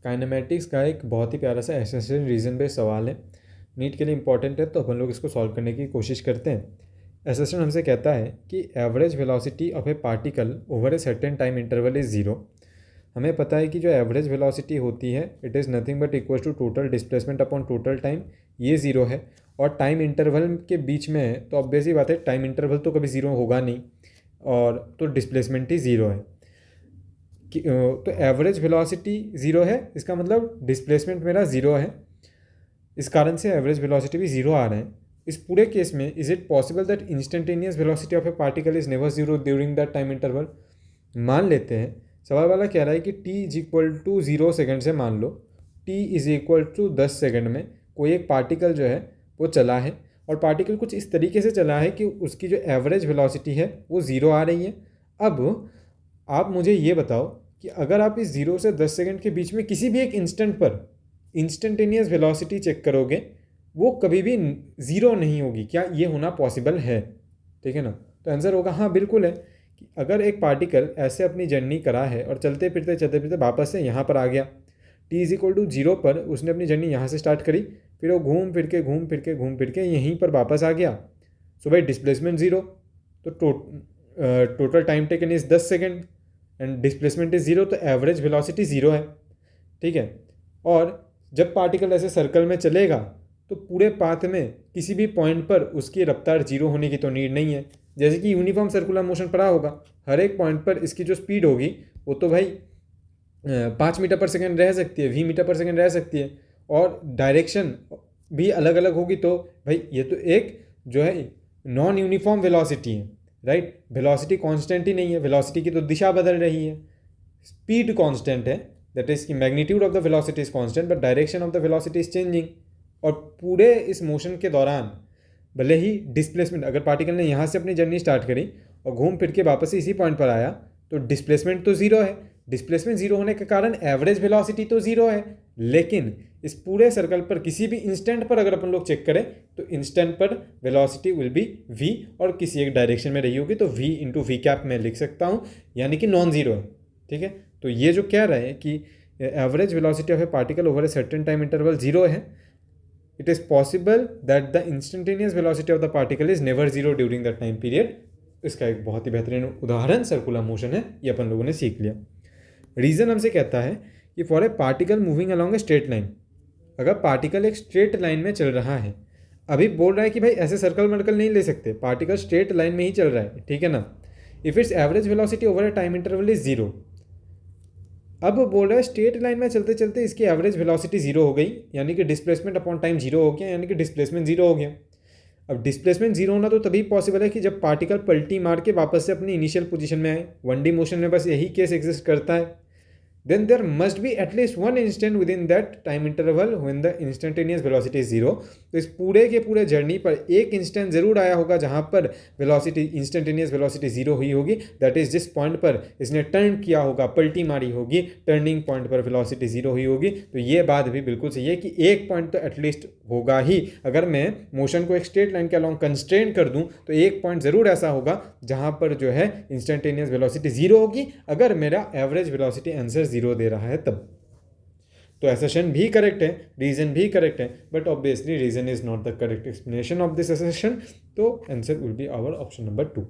Kinematics का एक बहुत ही प्यारा सा एसेंशियल रीजन बेस्ड सवाल है, नीट के लिए इंपॉर्टेंट है, तो अपन लोग इसको सॉल्व करने की कोशिश करते हैं। एसेशन हमसे कहता है कि average velocity of a particle over a certain time interval is zero. हमें पता है कि जो एवरेज वेलोसिटी होती है it is nothing but equal to total displacement upon total time, ये ज़ीरो है। और टाइम इंटरवल के बीच में है तो ऑब्वियस ही बात है टाइम इंटरवल तो कभी ज़ीरो होगा नहीं, और तो डिस्प्लेसमेंट ही ज़ीरो है। तो एवरेज वेलोसिटी ज़ीरो है, इसका मतलब डिस्प्लेसमेंट मेरा ज़ीरो है, इस कारण से एवरेज वेलोसिटी भी ज़ीरो आ रहे हैं। इस पूरे केस में is it possible that instantaneous velocity of a particle is never zero during that time interval. मान लेते हैं, सवाल वाला कह रहा है कि t is equal to 0 second से मान लो t is equal to 10 second में कोई एक पार्टिकल जो है वो चला है, और पार्टिकल कुछ इस तरीके से चला है कि उसकी जो एवरेज वेलोसिटी है वो ज़ीरो आ रही है। अब आप मुझे ये बताओ कि अगर आप इस 0 से 10 सेकेंड के बीच में किसी भी एक इंस्टेंट पर इंस्टेंटेनियस वेलोसिटी चेक करोगे, वो कभी भी ज़ीरो नहीं होगी। क्या ये होना पॉसिबल है? ठीक है ना, तो आंसर होगा हाँ बिल्कुल है। कि अगर एक पार्टिकल ऐसे अपनी जर्नी करा है और चलते फिरते वापस से यहाँ पर आ गया, t इज इक्वल टू 0 पर उसने अपनी जर्नी यहाँ से स्टार्ट करी, फिर वो घूम फिर के यहीं पर वापस आ गया, सो भाई डिस्प्लेसमेंट ज़ीरो। तो total time taken is 10 second and displacement is zero, तो एवरेज वेलोसिटी ज़ीरो है। ठीक है, और जब पार्टिकल ऐसे सर्कल में चलेगा तो पूरे पाथ में किसी भी पॉइंट पर उसकी रफ्तार जीरो होने की तो नीड नहीं है। जैसे कि यूनिफॉर्म सर्कुलर मोशन पड़ा होगा, हर एक पॉइंट पर इसकी जो स्पीड होगी वो तो भाई 5 मीटर पर सेकेंड रह सकती है, 20 मीटर पर सेकेंड रह सकती है, और डायरेक्शन भी अलग अलग होगी। तो भाई ये तो एक जो है नॉन यूनिफॉर्म वेलोसिटी है, राइट। वेलोसिटी कांस्टेंट ही नहीं है, वेलोसिटी की तो दिशा बदल रही है। स्पीड कांस्टेंट है, दैट इज की magnitude of the velocity is constant but direction of the velocity is changing. और पूरे इस मोशन के दौरान भले ही डिस्प्लेसमेंट, अगर पार्टिकल ने यहाँ से अपनी जर्नी स्टार्ट करी और घूम फिर के वापस इसी पॉइंट पर आया तो डिस्प्लेसमेंट तो ज़ीरो है। डिस्प्लेसमेंट ज़ीरो होने के कारण एवरेज वेलोसिटी तो ज़ीरो है, लेकिन इस पूरे सर्कल पर किसी भी इंस्टेंट पर अगर अपन लोग चेक करें तो इंस्टेंट पर वेलोसिटी विल बी v, और किसी एक डायरेक्शन में रही होगी तो v इंटू वी कैप में लिख सकता हूँ, यानी कि नॉन ज़ीरो है। ठीक है, तो ये जो कह रहे हैं कि average velocity of a particle over a certain time interval zero है, it is possible that the instantaneous velocity of the particle is never zero during that time period। इसका एक बहुत ही बेहतरीन उदाहरण सर्कुलर मोशन है, ये अपन लोगों ने सीख लिया। रीज़न हमसे कहता है कि for a particle moving along a straight line, अगर पार्टिकल एक स्ट्रेट लाइन में चल रहा है, अभी बोल रहा है कि भाई ऐसे सर्कल वर्कल नहीं ले सकते, पार्टिकल स्ट्रेट लाइन में ही चल रहा है, ठीक है ना। If it's average velocity over A time interval is zero, अब बोल रहा है स्ट्रेट लाइन में चलते चलते इसकी एवरेज वेलोसिटी जीरो हो गई, यानी कि डिस्प्लेसमेंट अपॉन टाइम जीरो हो गया, यानी कि डिस्प्लेसमेंट जीरो हो गया। अब डिस्प्लेसमेंट जीरो होना तो तभी पॉसिबल है कि जब पार्टिकल पलटी मार के वापस से अपनी इनिशियल पोजीशन में आए। 1D मोशन में बस यही केस एग्जिस्ट करता है। then there must be at least one instant within that time interval when the instantaneous velocity is zero। तो इस पूरे के पूरे जर्नी पर एक इंस्टेंट जरूर आया होगा जहां पर वेलोसिटी इंस्टेंटेनियस वेलोसिटी जीरो हुई होगी, दैट इज जिस पॉइंट पर इसने टर्न किया होगा, पलटी मारी होगी, टर्निंग पॉइंट पर वेलोसिटी जीरो हुई होगी। तो ये बात भी बिल्कुल सही है कि एक पॉइंट तो एटलीस्ट होगा ही। अगर मैं मोशन को एक स्ट्रेट लाइन के अलॉन्ग कंस्ट्रेन कर दूं तो एक पॉइंट जरूर ऐसा होगा जहां पर जो है इंस्टेंटेनियस वेलोसिटी जीरो होगी, अगर मेरा एवरेज वेलोसिटी आंसर जीरो दे रहा है तब। तो एसेशन भी करेक्ट है, रीजन भी करेक्ट है, but obviously reason is not the correct explanation of this assertion, तो answer will be our option number 2।